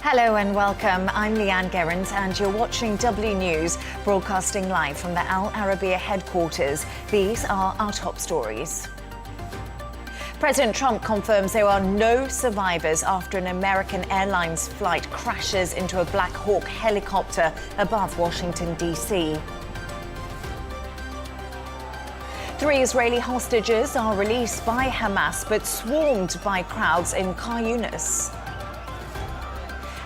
Hello and welcome. I'm Leigh Ann Gerrans and you're watching W News, broadcasting live from the Al Arabiya headquarters. These are our top stories. President Trump confirms there are no survivors after an American Airlines flight crashes into a Black Hawk helicopter above Washington, D.C. 3 Israeli hostages are released by Hamas but swarmed by crowds in Khan Yunis.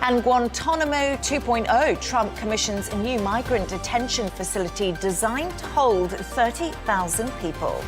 And Guantanamo 2.0, Trump commissions a new migrant detention facility designed to hold 30,000 people.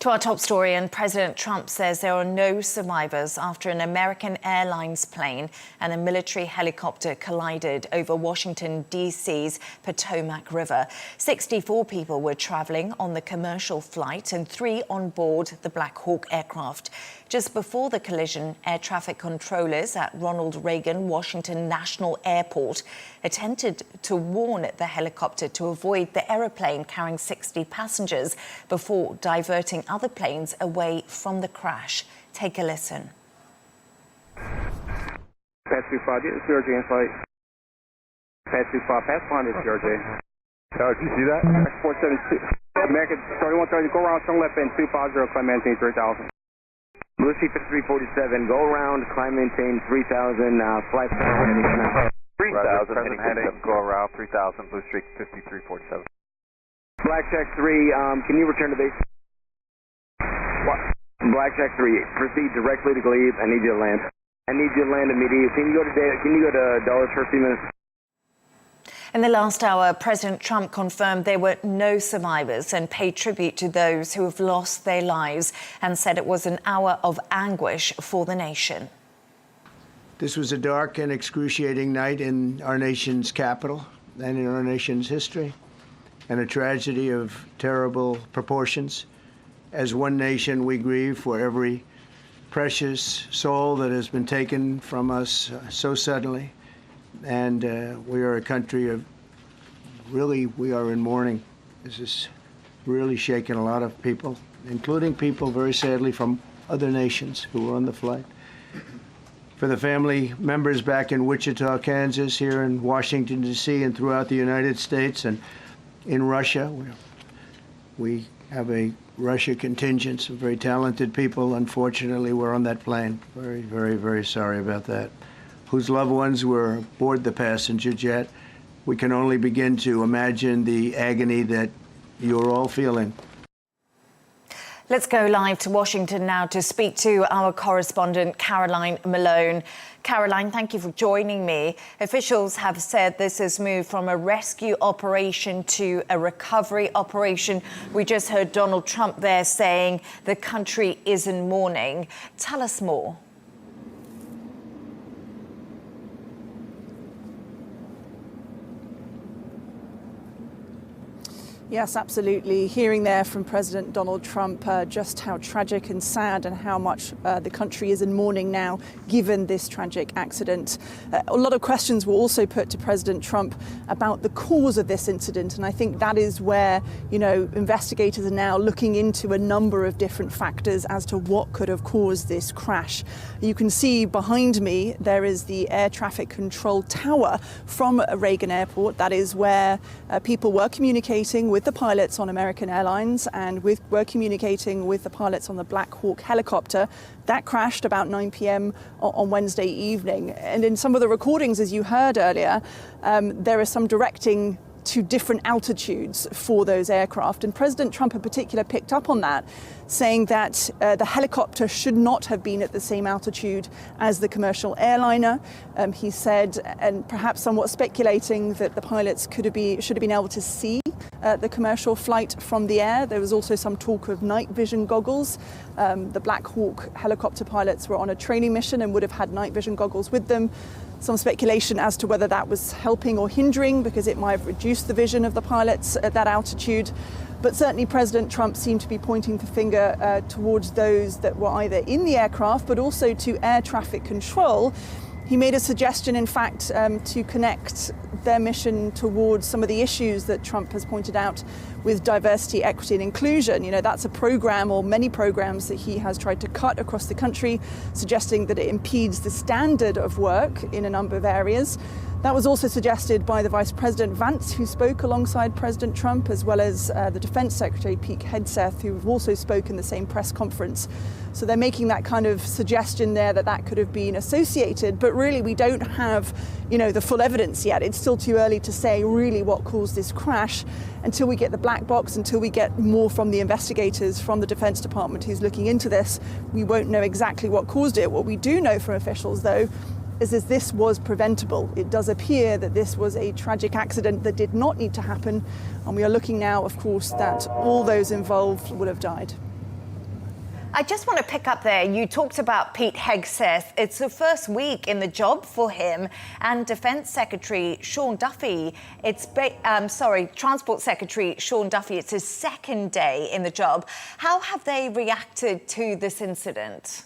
To our top story, and President Trump says there are no survivors after an American Airlines plane and a military helicopter collided over Washington, D.C.'s Potomac River. 64 people were traveling on the commercial flight and 3 on board the Black Hawk aircraft. Just before the collision, air traffic controllers at Ronald Reagan Washington National Airport attempted to warn the helicopter to avoid the aeroplane carrying 60 passengers before diverting other planes away from the crash. Take a listen. Pass 25, get the CRJ in flight. Pass 25, pass behind this CRJ. Tower, did you see that? 472. American 3130, go around, turn left end 250, climb maintain 3000. Lucy 5347, go around, climb maintain 3000, flight 3000, heading heading, go around 3000, Blue Streak 5347. Blackjack 3, can you return to base? What? Blackjack 3, proceed directly to Glebe. I need you to land. I need you to land immediately. Can you go to Dulles for a few minutes? In the last hour, President Trump confirmed there were no survivors and paid tribute to those who have lost their lives and said it was an hour of anguish for the nation. This was a dark and excruciating night in our nation's capital and in our nation's history, and a tragedy of terrible proportions. As one nation, we grieve for every precious soul that has been taken from us so suddenly. And we are a country of, really, we are in mourning. This is really shaking a lot of people, including people, very sadly, from other nations who were on the flight. For the family members back in Wichita, Kansas, here in Washington, D.C., and throughout the United States and in Russia, we have a Russia contingent of very talented people. Unfortunately, were on that plane. Very, very, very sorry about that. Whose loved ones were aboard the passenger jet. We can only begin to imagine the agony that you're all feeling. Let's go live to Washington now to speak to our correspondent, Caroline Malone. Caroline, thank you for joining me. Officials have said this has moved from a rescue operation to a recovery operation. We just heard Donald Trump there saying the country is in mourning. Tell us more. Yes, absolutely. Hearing there from President Donald Trump just how tragic and sad and how much the country is in mourning now, given this tragic accident. A lot of questions were also put to President Trump about the cause of this incident. And I think that is where, investigators are now looking into a number of different factors as to what could have caused this crash. You can see behind me, there is the air traffic control tower from Reagan Airport. That is where people were communicating with the pilots on American Airlines and were communicating with the pilots on the Black Hawk helicopter. That crashed about 9 p.m. on Wednesday evening. And in some of the recordings, as you heard earlier, there is some directing to different altitudes for those aircraft. And President Trump in particular picked up on that, saying that the helicopter should not have been at the same altitude as the commercial airliner. He said, and perhaps somewhat speculating, that the pilots should have been able to see the commercial flight from the air. There was also some talk of night vision goggles. The Black Hawk helicopter pilots were on a training mission and would have had night vision goggles with them. Some speculation as to whether that was helping or hindering, because it might have reduced the vision of the pilots at that altitude. But certainly President Trump seemed to be pointing the finger towards those that were either in the aircraft, but also to air traffic control, He made a suggestion, in fact, to connect their mission towards some of the issues that Trump has pointed out with diversity, equity and inclusion. You know, that's a program, or many programs, that he has tried to cut across the country, suggesting that it impedes the standard of work in a number of areas. That was also suggested by the Vice President Vance, who spoke alongside President Trump, as well as the Defense Secretary Pete Hegseth, who also spoke in the same press conference. So they're making that kind of suggestion there that that could have been associated, but really we don't have, you know, the full evidence yet. It's still too early to say really what caused this crash until we get the black box, until we get more from the investigators from the Defense Department who's looking into this. We won't know exactly what caused it. What we do know from officials, though, is that this was preventable. It does appear that this was a tragic accident that did not need to happen, and we are looking now, of course, that all those involved would have died. I just want to pick up there. You talked about Pete Hegseth. It's the first week in the job for him, and Defense Secretary Sean Duffy. Transport Secretary Sean Duffy. It's his second day in the job. How have they reacted to this incident?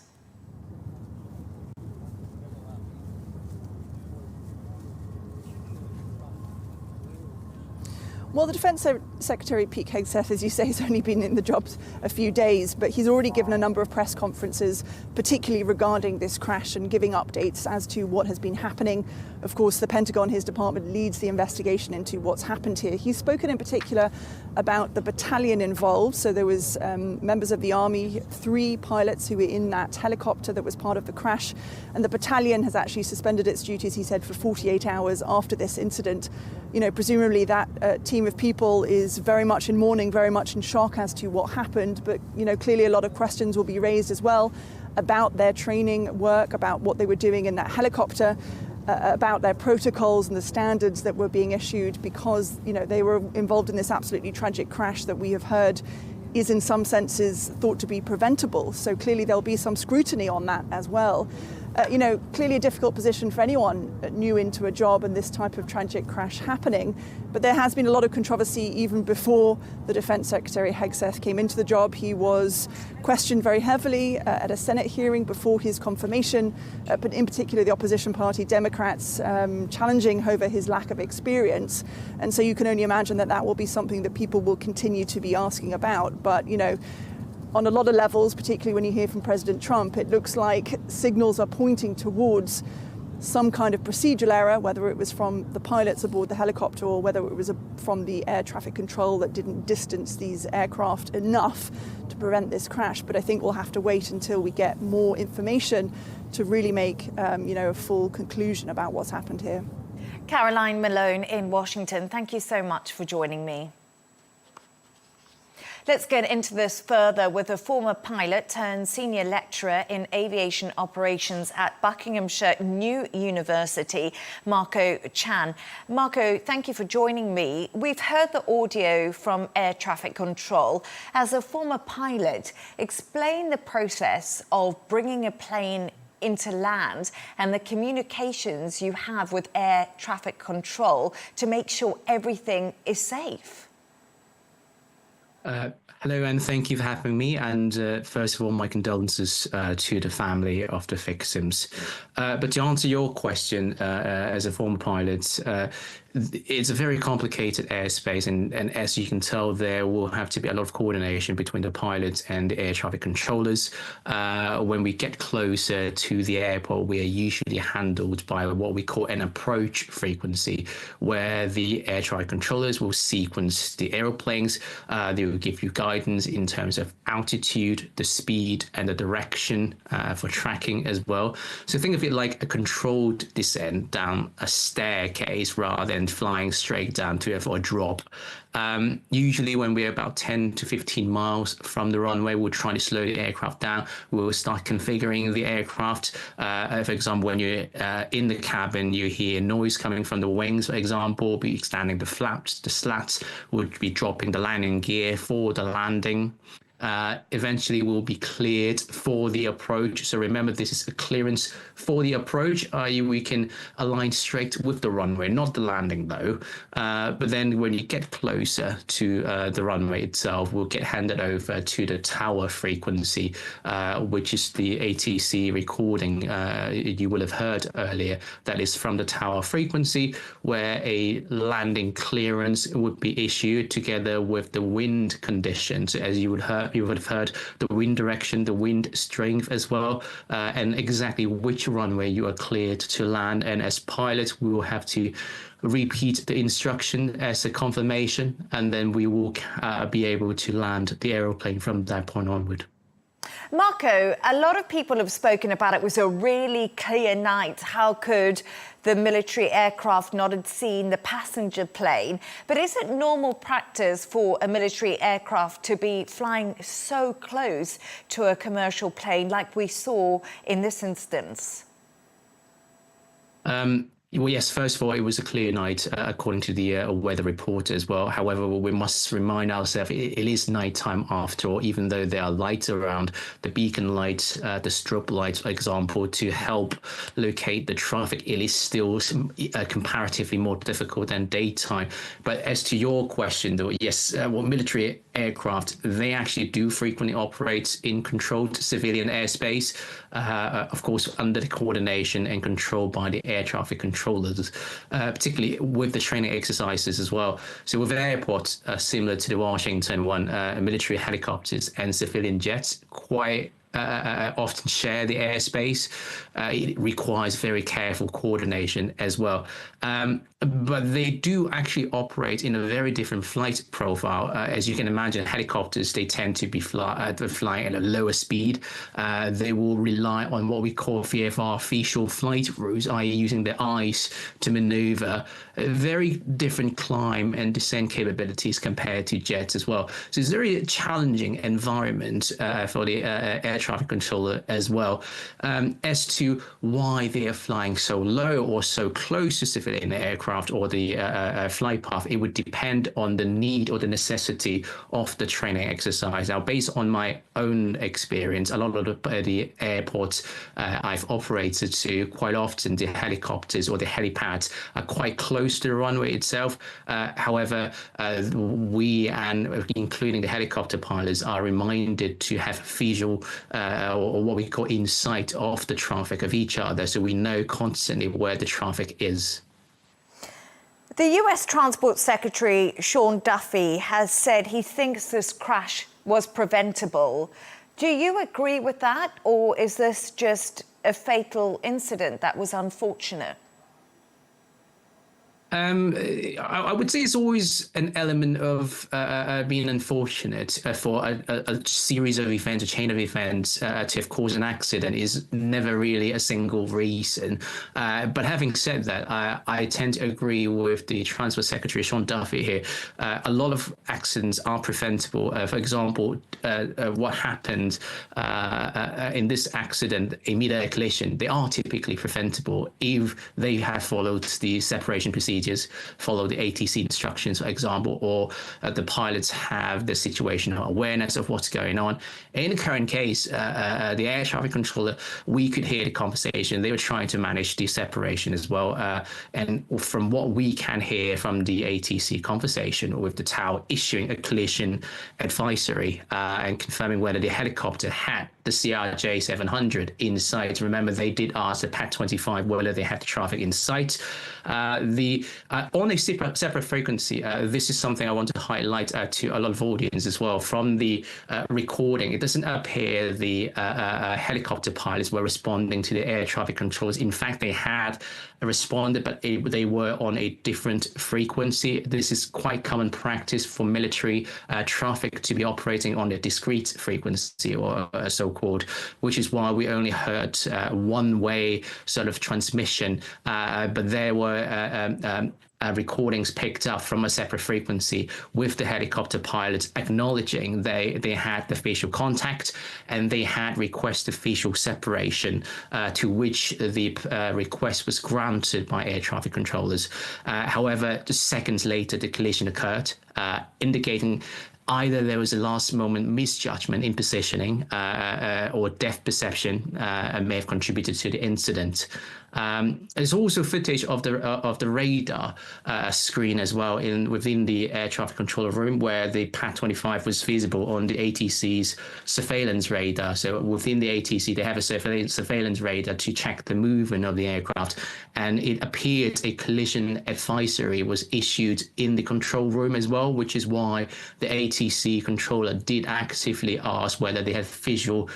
Well, the Defence Secretary, Pete Hegseth, as you say, has only been in the job a few days, but he's already given a number of press conferences, particularly regarding this crash, and giving updates as to what has been happening. Of course, the Pentagon, his department, leads the investigation into what's happened here. He's spoken in particular about the battalion involved. So there was members of the Army, 3 pilots who were in that helicopter that was part of the crash, and the battalion has actually suspended its duties, he said, for 48 hours after this incident. You know, presumably that team of people is very much in mourning, very much in shock as to what happened. But, you know, clearly a lot of questions will be raised as well about their training work, about what they were doing in that helicopter, about their protocols and the standards that were being issued, because, you know, they were involved in this absolutely tragic crash that we have heard is in some senses thought to be preventable. So clearly there'll be some scrutiny on that as well. You know, clearly a difficult position for anyone new into a job and this type of tragic crash happening. But there has been a lot of controversy even before the Defence Secretary Hegseth came into the job. He was questioned very heavily at a Senate hearing before his confirmation, but in particular the opposition party, Democrats, challenging over his lack of experience. And so you can only imagine that that will be something that people will continue to be asking about. But, you know, on a lot of levels, particularly when you hear from President Trump, it looks like signals are pointing towards some kind of procedural error, whether it was from the pilots aboard the helicopter or whether it was from the air traffic control that didn't distance these aircraft enough to prevent this crash. But I think we'll have to wait until we get more information to really make a full conclusion about what's happened here. Caroline Malone in Washington, thank you so much for joining me. Let's get into this further with a former pilot turned senior lecturer in aviation operations at Buckinghamshire New University, Marco Chan. Marco, thank you for joining me. We've heard the audio from air traffic control. As a former pilot, explain the process of bringing a plane into land and the communications you have with air traffic control to make sure everything is safe. Hello, and thank you for having me. And first of all, my condolences to the family of the victims. But to answer your question, as a former pilot, it's a very complicated airspace, and as you can tell, there will have to be a lot of coordination between the pilots and the air traffic controllers. When we get closer to the airport, we are usually handled by what we call an approach frequency, where the air traffic controllers will sequence the aeroplanes. They will give you guidance in terms of altitude, the speed, and the direction for tracking as well. So think of it like a controlled descent down a staircase rather than flying straight down to it for a drop. Usually when we're about 10 to 15 miles from the runway, we'll try to slow the aircraft down. We'll start configuring the aircraft. For example, when you're in the cabin, you hear noise coming from the wings, for example, we'll be extending the flaps, the slats, we'll be dropping the landing gear for the landing. eventually will be cleared for the approach. So remember, this is a clearance for the approach, i.e. we can align straight with the runway, not the landing though. But then when you get closer to the runway itself, we'll get handed over to the tower frequency, which is the ATC recording you will have heard earlier. That is from the tower frequency, where a landing clearance would be issued together with the wind conditions, as you would have heard the wind direction, the wind strength as well, and exactly which runway you are cleared to land. And as pilots, we will have to repeat the instruction as a confirmation, and then we will be able to land the aeroplane from that point onward. Marco, a lot of people have spoken about it was a really clear night. How could the military aircraft not have seen the passenger plane? But is it normal practice for a military aircraft to be flying so close to a commercial plane like we saw in this instance? Well, yes, first of all, it was a clear night, according to the weather report as well. However, we must remind ourselves it is nighttime after all, even though there are lights around, the beacon lights, the strobe lights, for example, to help locate the traffic. It is still comparatively more difficult than daytime. But as to your question, though, yes, military aircraft, they actually do frequently operate in controlled civilian airspace, of course, under the coordination and control by the air traffic controllers, particularly with the training exercises as well. So with airports similar to the Washington one, military helicopters and civilian jets quite often share the airspace. It requires very careful coordination as well. But they do actually operate in a very different flight profile. As you can imagine, helicopters, they tend to be flying at a lower speed. They will rely on what we call VFR, visual flight routes, i.e. using their eyes to maneuver. Very different climb and descent capabilities compared to jets as well. So it's a very challenging environment for the air traffic controller as well. As to why they are flying so low or so close to civilian aircraft or the flight path, it would depend on the need or the necessity of the training exercise. Now, based on my own experience, a lot of the airports I've operated to, quite often the helicopters or the helipads are quite close to the runway itself. However, we, and including the helicopter pilots, are reminded to have visual or what we call insight of the traffic of each other, so we know constantly where the traffic is. The US Transport Secretary Sean Duffy has said he thinks this crash was preventable. Do you agree with that, or is this just a fatal incident that was unfortunate? I would say it's always an element of being unfortunate for a series of events, a chain of events to have caused an accident is never really a single reason. But having said that, I tend to agree with the Transport Secretary, Sean Duffy here. A lot of accidents are preventable. For example, what happened in this accident, a mid-air collision, they are typically preventable if they have followed the separation procedure, follow the ATC instructions, for example, or the pilots have the situational awareness of what's going on. In the current case, the air traffic controller, we could hear the conversation. They were trying to manage the separation as well. And from what we can hear from the ATC conversation, with the tower issuing a collision advisory and confirming whether the helicopter had the CRJ 700 in sight. Remember, they did ask the PAC 25 whether they had the traffic in sight. On a separate frequency, this is something I want to highlight to a lot of audience as well. From the recording, it doesn't appear the helicopter pilots were responding to the air traffic controllers. In fact, they had responded, but they were on a different frequency. This is quite common practice for military traffic to be operating on a discrete frequency, or so-called, which is why we only heard one-way sort of transmission, but there were recordings picked up from a separate frequency with the helicopter pilots acknowledging they had the visual contact and they had requested visual separation, to which the request was granted by air traffic controllers. However, just seconds later, the collision occurred, indicating either there was a last moment misjudgment in positioning or depth perception may have contributed to the incident. There's also footage of the radar screen as well within the air traffic controller room, where the PAC-25 was visible on the ATC's surveillance radar. So within the ATC, they have a surveillance radar to check the movement of the aircraft, and it appeared a collision advisory was issued in the control room as well, which is why the ATC controller did actively ask whether they had visual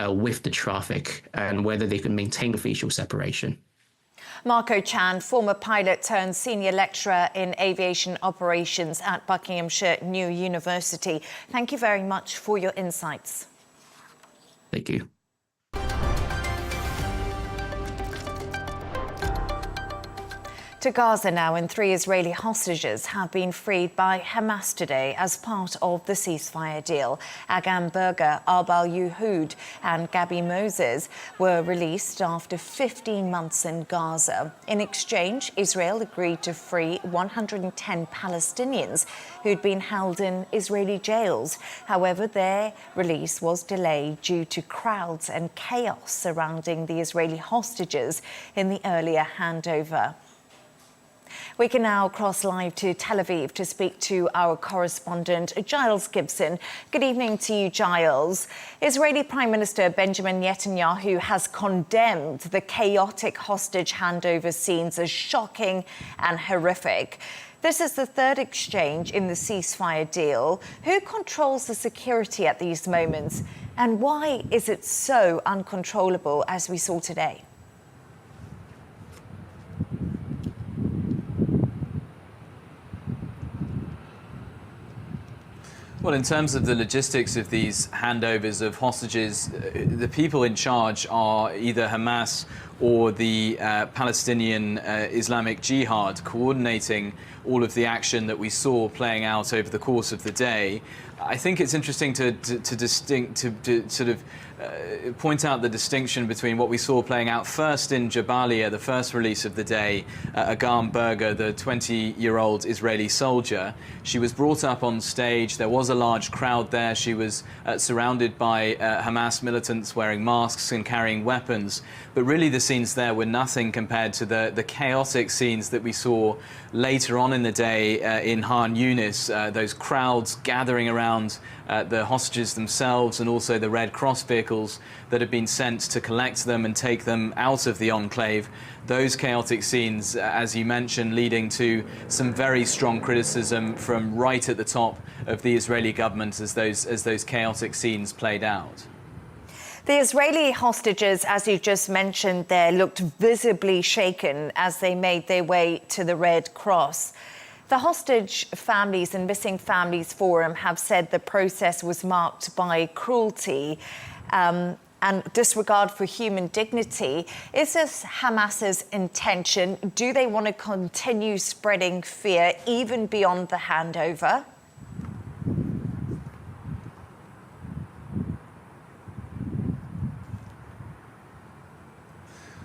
with the traffic and whether they could maintain visual separation. Marco Chan, former pilot turned senior lecturer in aviation operations at Buckinghamshire New University. Thank you very much for your insights. Thank you. To Gaza now, and 3 Israeli hostages have been freed by Hamas today as part of the ceasefire deal. Agam Berger, Arbal Yehoud and Gabi Moses were released after 15 months in Gaza. In exchange, Israel agreed to free 110 Palestinians who'd been held in Israeli jails. However, their release was delayed due to crowds and chaos surrounding the Israeli hostages in the earlier handover. We can now cross live to Tel Aviv to speak to our correspondent, Giles Gibson. Good evening to you, Giles. Israeli Prime Minister Benjamin Netanyahu has condemned the chaotic hostage handover scenes as shocking and horrific. This is the 3rd exchange in the ceasefire deal. Who controls the security at these moments, and why is it so uncontrollable as we saw today? Well, in terms of the logistics of these handovers of hostages, the people in charge are either Hamas or the Palestinian Islamic Jihad, coordinating all of the action that we saw playing out over the course of the day. I think it's interesting to point out the distinction between what we saw playing out first in Jabalia, the first release of the day. Agam Berger, the 20-year-old Israeli soldier, she was brought up on stage. There was a large crowd there. She was surrounded by Hamas militants wearing masks and carrying weapons. But really the scenes there were nothing compared to the chaotic scenes that we saw later on in the day in Khan Yunis, those crowds gathering around the hostages themselves, and also the Red Cross vehicles that had been sent to collect them and take them out of the enclave. Those chaotic scenes, as you mentioned, leading to some very strong criticism from right at the top of the Israeli government as those chaotic scenes played out. The Israeli hostages, as you just mentioned there, looked visibly shaken as they made their way to the Red Cross. The Hostage Families and Missing Families Forum have said the process was marked by cruelty and disregard for human dignity. Is this Hamas's intention? Do they want to continue spreading fear even beyond the handover?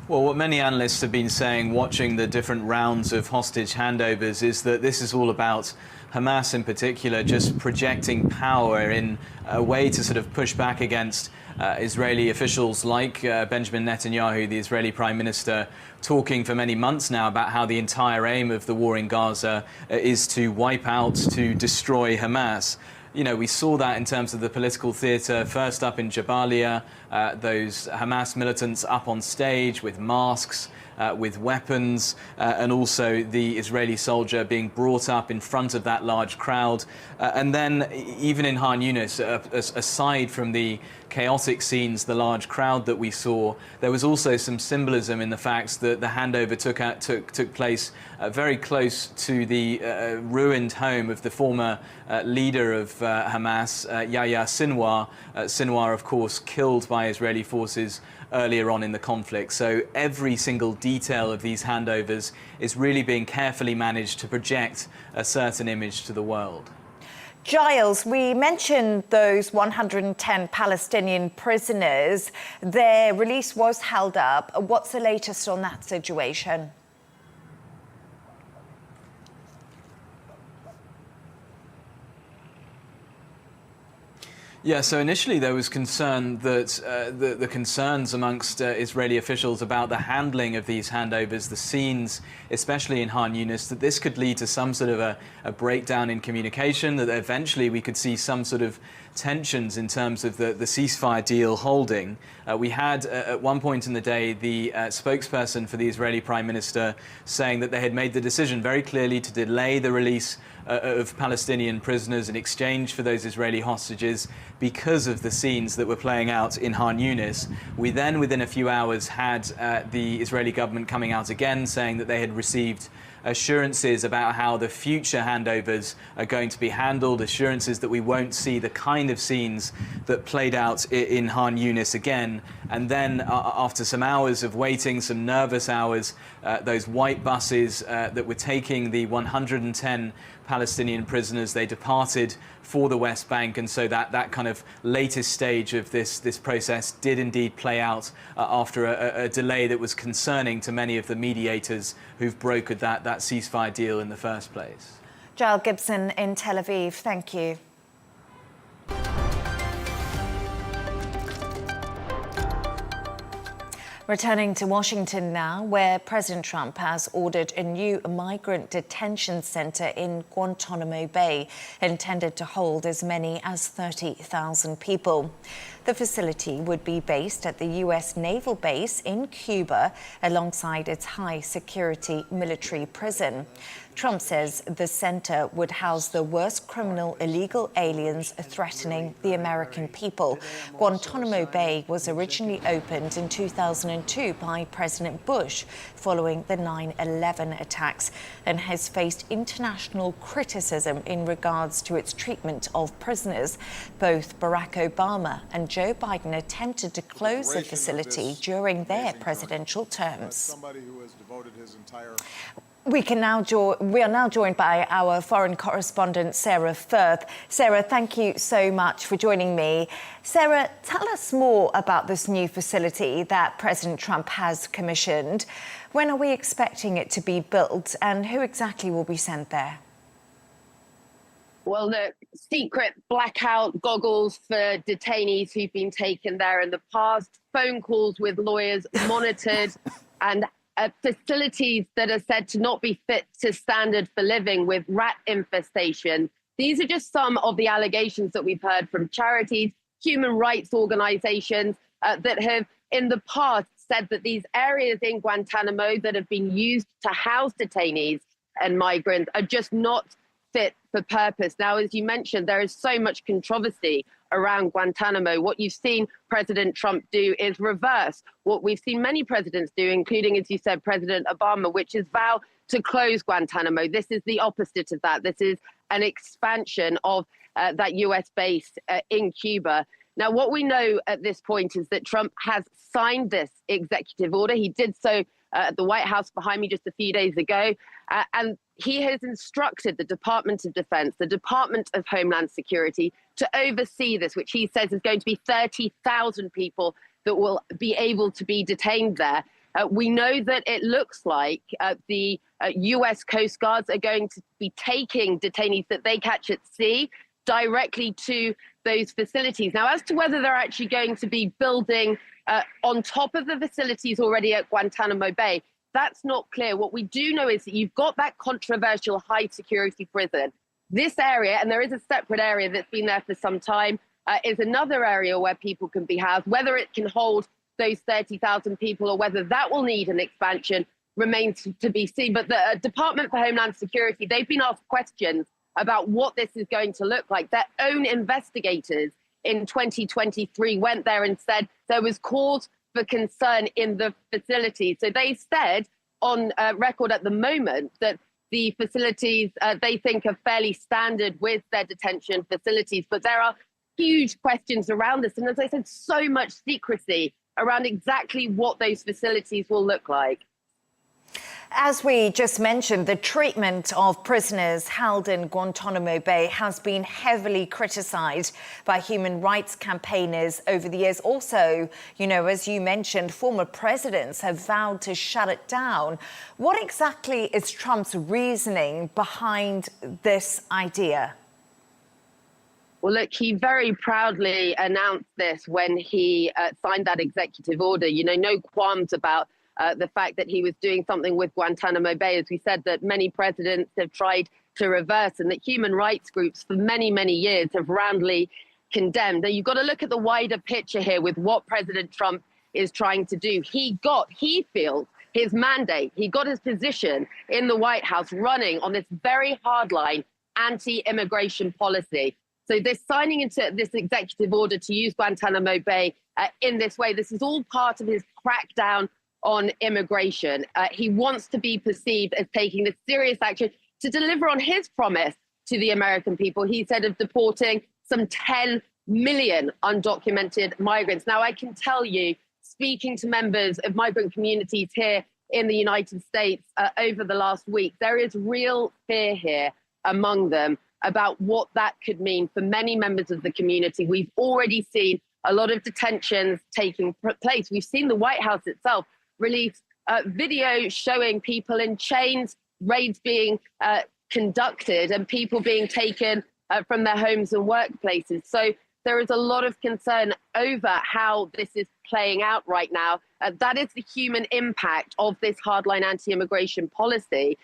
Well, what many analysts have been saying, watching the different rounds of hostage handovers, is that this is all about Hamas in particular just projecting power in a way to sort of push back against Israeli officials like Benjamin Netanyahu, the Israeli Prime Minister, talking for many months now about how the entire aim of the war in Gaza is to wipe out, to destroy Hamas. You know, we saw that in terms of the political theatre, first up in Jabalia, those Hamas militants up on stage with masks, with weapons, and also the Israeli soldier being brought up in front of that large crowd. And then even in Khan Yunis, aside from the chaotic scenes, the large crowd that we saw, there was also some symbolism in the fact that the handover took place very close to the ruined home of the former leader of Hamas, Yahya Sinwar. Sinwar, of course, killed by Israeli forces earlier on in the conflict. So every single detail of these handovers is really being carefully managed to project a certain image to the world. Giles, we mentioned those 110 Palestinian prisoners. Their release was held up. What's the latest on that situation? Yeah, so initially there was concern that the concerns amongst Israeli officials about the handling of these handovers, the scenes, especially in Khan Yunis, that this could lead to some sort of a breakdown in communication, that eventually we could see some sort of tensions in terms of the ceasefire deal holding. We had at one point in the day the spokesperson for the Israeli Prime Minister saying that they had made the decision very clearly to delay the release of Palestinian prisoners in exchange for those Israeli hostages because of the scenes that were playing out in Khan Yunis. We then, within a few hours, had the Israeli government coming out again saying that they had received assurances about how the future handovers are going to be handled, assurances that we won't see the kind of scenes that played out in Khan Yunis again. And then after some hours of waiting, some nervous hours, those white buses that were taking the 110 Palestinian prisoners, they departed for the West Bank, and so that kind of latest stage of this process did indeed play out after a delay that was concerning to many of the mediators who've brokered that ceasefire deal in the first place. Giles Gibson in Tel Aviv, thank you. Returning to Washington now, where President Trump has ordered a new migrant detention center in Guantanamo Bay, intended to hold as many as 30,000 people. The facility would be based at the U.S. naval base in Cuba, alongside its high-security military prison. Trump says the center would house the worst criminal illegal aliens threatening the American people. Guantanamo Bay was originally opened in 2002 by President Bush following the 9/11 attacks, and has faced international criticism in regards to its treatment of prisoners. Both Barack Obama and Joe Biden attempted to close the facility during their presidential terms. We are now joined by our foreign correspondent, Sarah Firth. Sarah, thank you so much for joining me. Sarah, tell us more about this new facility that President Trump has commissioned. When are we expecting it to be built, and who exactly will be sent there? Well, the secret blackout goggles for detainees who've been taken there in the past, phone calls with lawyers monitored, and facilities that are said to not be fit to standard for living with rat infestation. These are just some of the allegations that we've heard from charities, human rights organizations that have in the past said that these areas in Guantanamo that have been used to house detainees and migrants are just not fit for purpose. Now, as you mentioned, there is so much controversy around Guantanamo. What you've seen President Trump do is reverse what we've seen many presidents do, including, as you said, President Obama, which is vow to close Guantanamo. This is the opposite of that. This is an expansion of that US base in Cuba. Now, what we know at this point is that Trump has signed this executive order. He did so at the White House behind me just a few days ago. And he has instructed the Department of Defense, the Department of Homeland Security, to oversee this, which he says is going to be 30,000 people that will be able to be detained there. We know that it looks like the US Coast Guards are going to be taking detainees that they catch at sea directly to those facilities. Now, as to whether they're actually going to be building on top of the facilities already at Guantanamo Bay, that's not clear. What we do know is that you've got that controversial high security prison. This area, and there is a separate area that's been there for some time, is another area where people can be housed. Whether it can hold those 30,000 people or whether that will need an expansion remains to be seen. But the Department for Homeland Security, they've been asked questions about what this is going to look like. Their own investigators in 2023 went there and said there was cause for concern in the facility. So they said on record at the moment that the facilities they think are fairly standard with their detention facilities, but there are huge questions around this. And as I said, so much secrecy around exactly what those facilities will look like. As we just mentioned, the treatment of prisoners held in Guantanamo Bay has been heavily criticised by human rights campaigners over the years. Also, you know, as you mentioned, former presidents have vowed to shut it down. What exactly is Trump's reasoning behind this idea? Well, look, he very proudly announced this when he signed that executive order. You know, no qualms about the fact that he was doing something with Guantanamo Bay, as we said, that many presidents have tried to reverse, and that human rights groups for many, many years have roundly condemned. Now, you've got to look at the wider picture here with what President Trump is trying to do. He feels his mandate, he got his position in the White House running on this very hardline anti-immigration policy. So this signing into this executive order to use Guantanamo Bay in this way, this is all part of his crackdown on immigration. He wants to be perceived as taking this serious action to deliver on his promise to the American people. He said of deporting some 10 million undocumented migrants. Now, I can tell you, speaking to members of migrant communities here in the United States over the last week, there is real fear here among them about what that could mean for many members of the community. We've already seen a lot of detentions taking place. We've seen the White House itself release video showing people in chains, raids being conducted, and people being taken from their homes and workplaces. So there is a lot of concern over how this is playing out right now. That is the human impact of this hardline anti-immigration policy.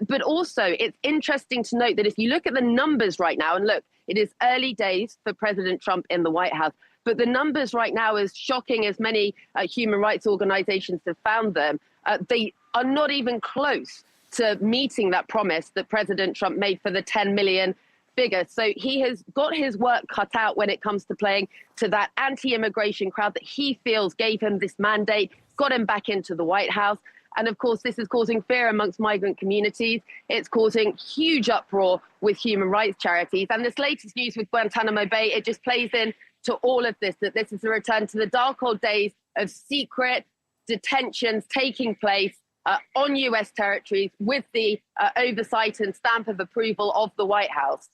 But also, it's interesting to note that if you look at the numbers right now, and look, it is early days for President Trump in the White House, but the numbers right now, as shocking as many human rights organizations have found them, they are not even close to meeting that promise that President Trump made for the 10 million figure. So he has got his work cut out when it comes to playing to that anti-immigration crowd that he feels gave him this mandate, got him back into the White House. And of course, this is causing fear amongst migrant communities. It's causing huge uproar with human rights charities. And this latest news with Guantanamo Bay, it just plays in to all of this, that this is a return to the dark old days of secret detentions taking place on US territories with the oversight and stamp of approval of the White House.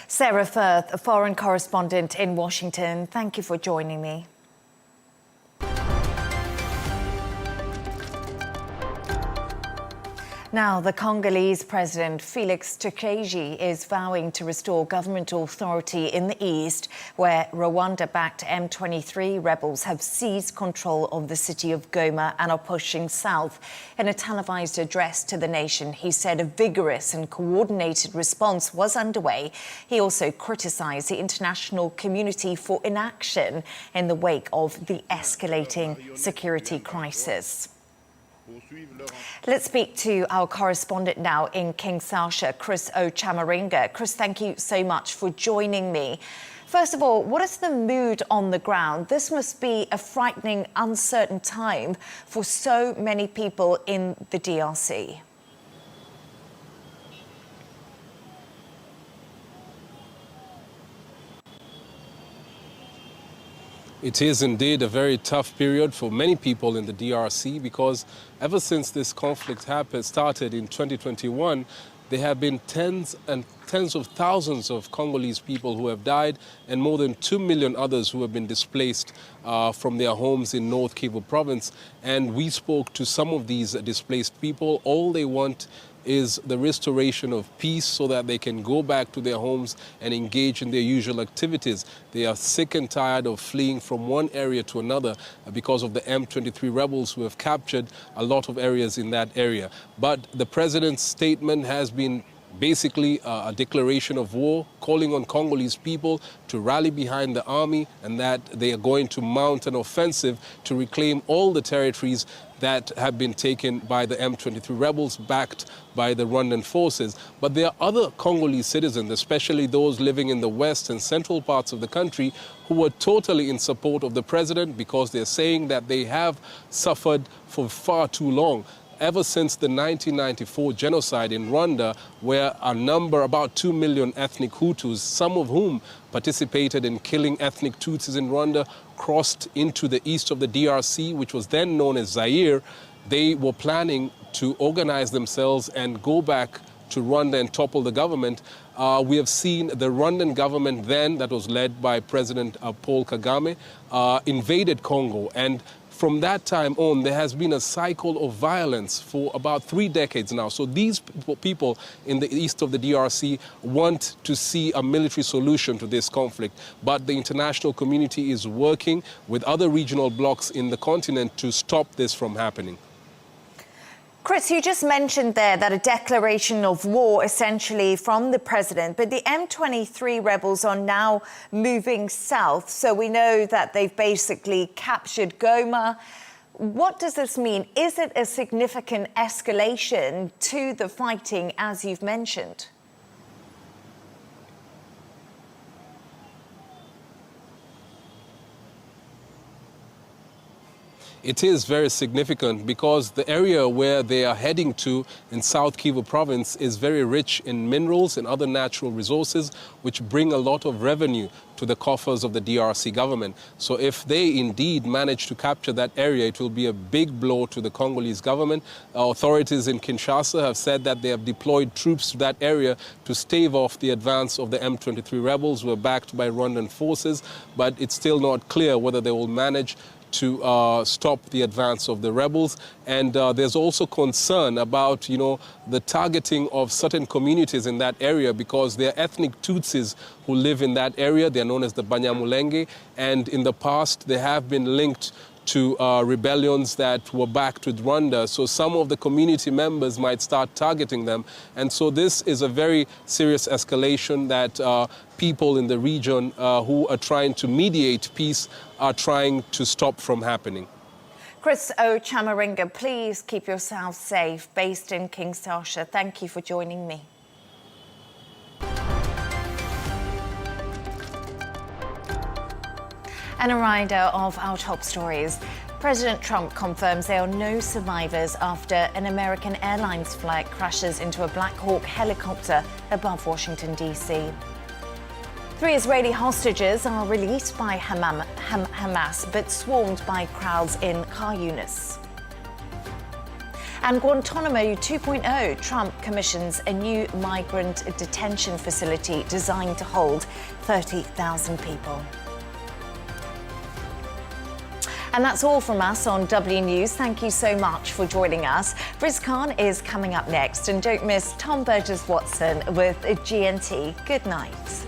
Sarah Firth, a foreign correspondent in Washington, thank you for joining me. Now, the Congolese President Félix Tshisekedi is vowing to restore government authority in the east, where Rwanda-backed M23 rebels have seized control of the city of Goma and are pushing south. In a televised address to the nation, he said a vigorous and coordinated response was underway. He also criticised the international community for inaction in the wake of the escalating security crisis. Let's speak to our correspondent now in Kinshasa, Chris Ochamaringa. Chris, thank you so much for joining me. First of all, what is the mood on the ground? This must be a frightening, uncertain time for so many people in the DRC. It is indeed a very tough period for many people in the DRC because ever since this conflict started in 2021, there have been tens and tens of thousands of Congolese people who have died and more than 2 million others who have been displaced from their homes in North Kivu province. And we spoke to some of these displaced people. All they want is the restoration of peace so that they can go back to their homes and engage in their usual activities. They are sick and tired of fleeing from one area to another because of the M23 rebels who have captured a lot of areas in that area. But the president's statement has been basically a declaration of war, calling on Congolese people to rally behind the army and that they are going to mount an offensive to reclaim all the territories that have been taken by the M23 rebels backed by the Rwandan forces. But there are other Congolese citizens, especially those living in the west and central parts of the country, who are totally in support of the president because they're saying that they have suffered for far too long. Ever since the 1994 genocide in Rwanda, where about 2 million ethnic Hutus, some of whom participated in killing ethnic Tutsis in Rwanda, crossed into the east of the DRC, which was then known as Zaire, they were planning to organize themselves and go back to Rwanda and topple the government. We have seen the Rwandan government then, that was led by President Paul Kagame, invaded Congo. And from that time on, there has been a cycle of violence for about 3 decades now. So these people in the east of the DRC want to see a military solution to this conflict, but the international community is working with other regional blocs in the continent to stop this from happening. Chris, you just mentioned there that a declaration of war essentially from the president, but the M23 rebels are now moving south. So we know that they've basically captured Goma. What does this mean? Is it a significant escalation to the fighting, as you've mentioned? It is very significant because the area where they are heading to in South Kivu province is very rich in minerals and other natural resources, which bring a lot of revenue to the coffers of the DRC government. So if they indeed manage to capture that area, it will be a big blow to the Congolese government. Authorities in Kinshasa have said that they have deployed troops to that area to stave off the advance of the M23 rebels who are backed by Rwandan forces, but it's still not clear whether they will manage to stop the advance of the rebels. And there's also concern about, the targeting of certain communities in that area because they're ethnic Tutsis who live in that area. They're known as the Banyamulenge. And in the past, they have been linked to rebellions that were backed with Rwanda. So some of the community members might start targeting them. And so this is a very serious escalation that people in the region who are trying to mediate peace are trying to stop from happening. Chris O'Chamaringa, please keep yourself safe, based in Kinshasa. Thank you for joining me. And a reminder of our top stories. President Trump confirms there are no survivors after an American Airlines flight crashes into a Black Hawk helicopter above Washington, D.C. 3 Israeli hostages are released by Hamas, but swarmed by crowds in Khan Yunis. And Guantanamo 2.0, Trump commissions a new migrant detention facility designed to hold 30,000 people. And that's all from us on W News. Thank you so much for joining us. Riz Khan is coming up next. And don't miss Tom Burgess-Watson with GNT. Good night.